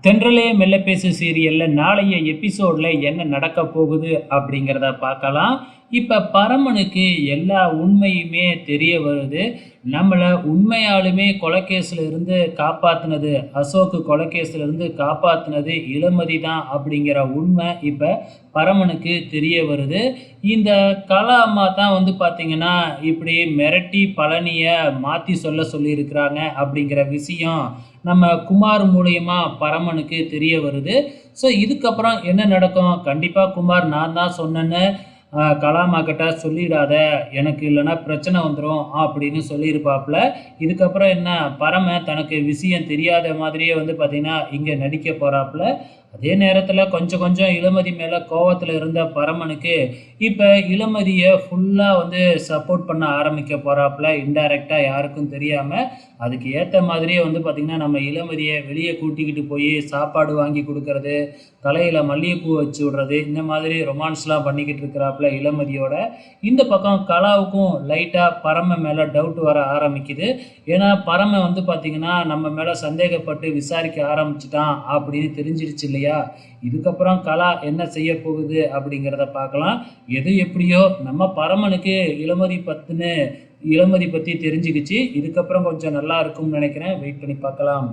தென்றலே மெல்ல பேசு சீரியல்ல நாளைய எபிசோட்ல என்ன நடக்க போகுது அப்படிங்கிறத பார்க்கலாம். இப்ப பரமனுக்கு எல்லா உண்மையுமே தெரிய வருது. நம்மள உண்மையாலுமே கொலைகேஸ்ல இருந்து காப்பாத்துனது, அசோக் கொலைகேஸ்ல இருந்து காப்பாத்துனது இளமதி தான் அப்படிங்கிற உண்மை இப்ப பரமனுக்கு தெரிய வருது. இந்த கலா அம்மா தான் வந்து பார்த்தீங்கன்னா, இப்படி மிரட்டி பழனிய மாத்தி சொல்லியிருக்கிறாங்க அப்படிங்கிற விஷயம் நம்ம குமார் மூலியமா பரமனுக்கு தெரிய வருது. ஸோ இதுக்கப்புறம் என்ன நடக்கும்? கண்டிப்பா குமார் நான் தான் சொன்னேன்னு கலாம்மா கிட்ட சொல்லிடாத, எனக்கு இல்லைன்னா பிரச்சனை வந்துரும் அப்படின்னு சொல்லியிருப்பாப்புல. இதுக்கப்புறம் என்ன பரம தனக்கு விஷயம் தெரியாத மாதிரியே வந்து பார்த்தீங்கன்னா, இங்க நடிக்க போறாப்புல. அதே நேரத்தில கொஞ்சம் கொஞ்சம் இளமதி மேல கோவத்தில இருந்த பரமனுக்கு, இப்ப இளமதிய ஃபுல்லா வந்து சப்போர்ட் பண்ண ஆரம்பிக்க போறாப்புல. இன்டைரக்ட்டா யாருக்கும் தெரியாம. அதுக்கு ஏத்த மாதிரியே வந்து பார்த்தீங்கன்னா, நம்ம இளமதிய வெளிய கூட்டிக்கிட்டு போயி சாப்பாடு வாங்கி குடுக்கறது, தலையில மல்லிகைப்பூ வச்சு விடுறது, இந்த மாதிரி ரொமான்ஸ்லாம் பண்ணிக்கிட்டு இருக்கிறாப்புல இளமதியோட. இந்த பக்கம் கலாவுக்கும் லைட்டா பரம மேல டவுட் வர ஆரம்பிக்குது. ஏன்னா, பரம வந்து பார்த்தீங்கன்னா, நம்ம மேல சந்தேகப்பட்டு விசாரிக்க ஆரம்பிச்சுட்டான் அப்படின்னு தெரிஞ்சிருச்சு இல்லையா? இதுக்கப்புறம் கலா என்ன செய்ய போகுது அப்படிங்கிறத பார்க்கலாம். எது எப்படியோ நம்ம பரமனுக்கு இளமதி பத்தி தெரிஞ்சுக்கிச்சு. இதுக்கப்புறம் கொஞ்சம் நல்லா இருக்கும்னு நினைக்கிறேன். வெயிட் பண்ணி பார்க்கலாம்.